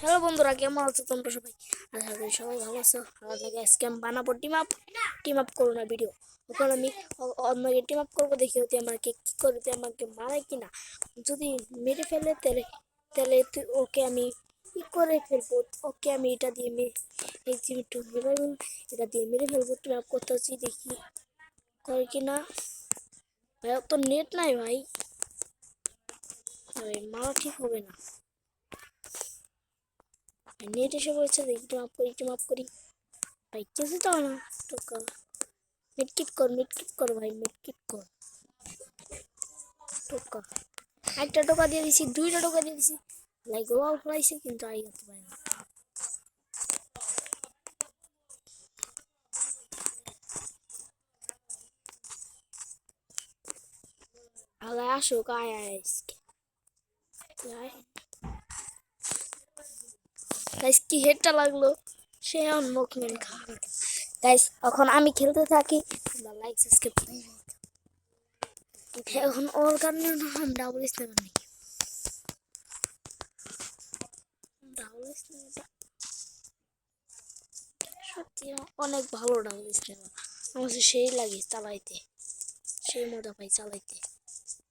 Hello বন্ধুরা, কেমন আছো তোমরা সবাই? আশা করি সবাই ভালো আছো। আমার লাগে আজকে আমি বানাবো টিম আপ করো না ভিডিও। ওখানে আমি অন্যকে টিম আপ করবো, দেখি হতে আমাকে কি করতে, আমাকে মারে কিনা। যদি মেরে ফেলে তাহলে তাহলে ওকে আমি কি করে ফেলবো। ওকে আমি এটা দিয়ে এই যে একটু এটা দিয়ে মেরে ফেলবো। টিম আপ করতে হচ্ছি, দেখি করে কিনা। ভাই তো নেট নাই ভাই, মারা ঠিক হবে না। নেট এসে পড়েছে, দেখি টিম আপ করি ভাই। কিছু তো না টোকা। মিডকিট কর ভাই, মিডকিট কর। টোকা একটা টোকা দিয়ে দিছি, দুইটা টোকা দিয়ে দিছি। লাইক ওয়াও ফলাইছে কিন্তু আই করতে পারে না। আলাই আসুক, আয় আয় আজকে আয়। গাইস কি হেডটা লাগলো, সে এখন মুখ মেরে খাবে। গাইস এখন আমি খেলতে থাকি, লাইক সাবস্ক্রাইব। এখন ওর কারণে আমি ডাবল স্ন্যাপার নাকি, ডাবল স্ন্যাপার সত্যি অনেক ভালো। ডাবল স্ন্যাপার আমার সেই লাগে চালাইতে, সেই মজা পাই চালাইতে।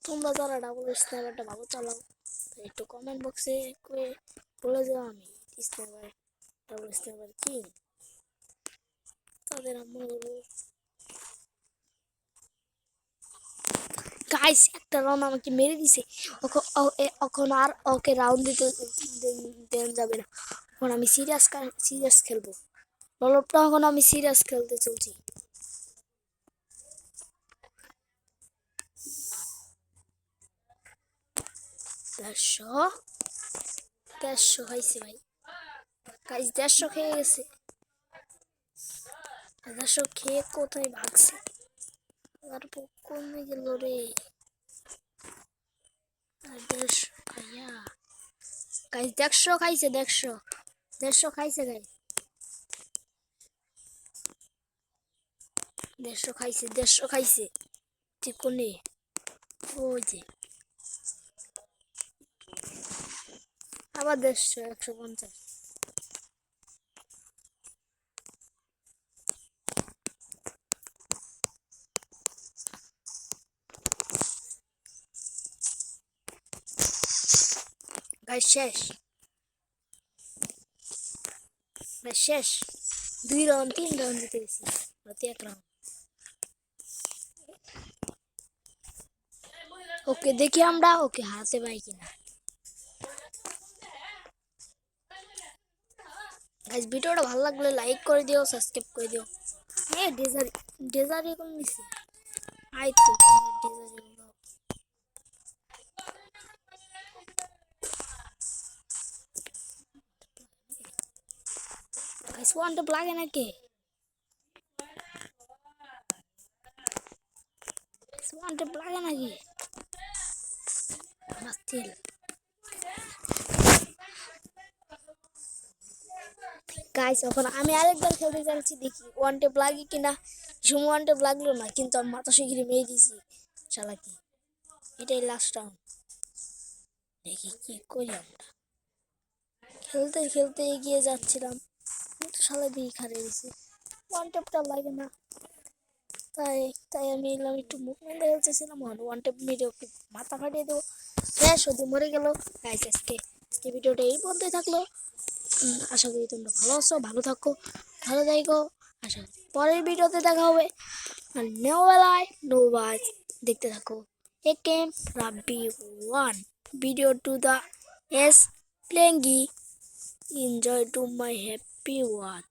তোমরা যারা ডাবল স্ন্যাপারটা ভালো চালাও একটু কমেন্ট বক্সে বলে যাও। আমি স্ন্যাপার, ডাবল স্ন্যাপার কি তাদের আমি বলবো। গাইস একটা রাউন্ড আমাকে মেরে দিছে, এখন আর ওকে রাউন্ড দিতে দেন যাবে না। এখন আমি সিরিয়াস খেলবো। ললপটা এখন আমি সিরিয়াস খেলতে চলছি। দেড়শো দেড়শো হয়েছে ভাই। গাইস 150 খেয়ে গেছে, 150 খেয়ে কোথায় ভাগছে, তারপর কমে গেল রে। 150 খাইয়া গাইস 150 খাইছে, 150 খাইছে গাইস, 150 খাইছে ঠিক কোনে। ওই যে আবার 150, 150। গাইস শেষ, শেষ। 2 রাউন্ড 3 রাউন্ড জিতে গেছি, প্রতি 1 রাউন্ড। ওকে দেখি আমরা ওকে হারাতে পারি কিনা। গাইস ভিডিওটা ভালো লাগলে লাইক করে দিও, সাবস্ক্রাইব করে দিও। হ্যাঁ ডেজারি কোন নিছি, আই তো ডেজারি। গাইস ওয়ানটা লাগে নাকি, ওয়ানটা লাগে নাকি বাস্তিল। গাইস এখন আমি আরেকবার খেলতে যাচ্ছি, দেখি ওয়ান টেপ লাগে কিনা। সময় ওয়ান টেপ লাগলো না, কিন্তু আমি মাথা শিগগিরি মেরে দিছি শালাকে। এটাই লাস্ট রাউন্ড, দেখি কি করি আমরা। খেলতে খেলতে এগিয়ে যাচ্ছিলাম, কিন্তু শালা দিয়ে হারিয়ে গেছি। ওয়ান টেপটা লাগে না, তাই তাই আমি এলাম একটু মুভমেন্ট খেলতেছিলাম। ওয়ান টেপ মেরে ওকে মাথা ফাটিয়ে দেবো, শেষ হতে মরে গেল। গাইস আজকে ভিডিওটা এই পর্যন্তই থাকলো। আশা করি তোমরা ভালো আছো, ভালো থাকো, ভালো থাকো। আশা করি পরের ভিডিওতে দেখা হবে। আর নেওয়ালায় নোবাজ দেখতে থাকো। একেম রাব্বি 1 ভিডিও টু দ্য এস প্লেঙ্গি enjoy to my happy watch.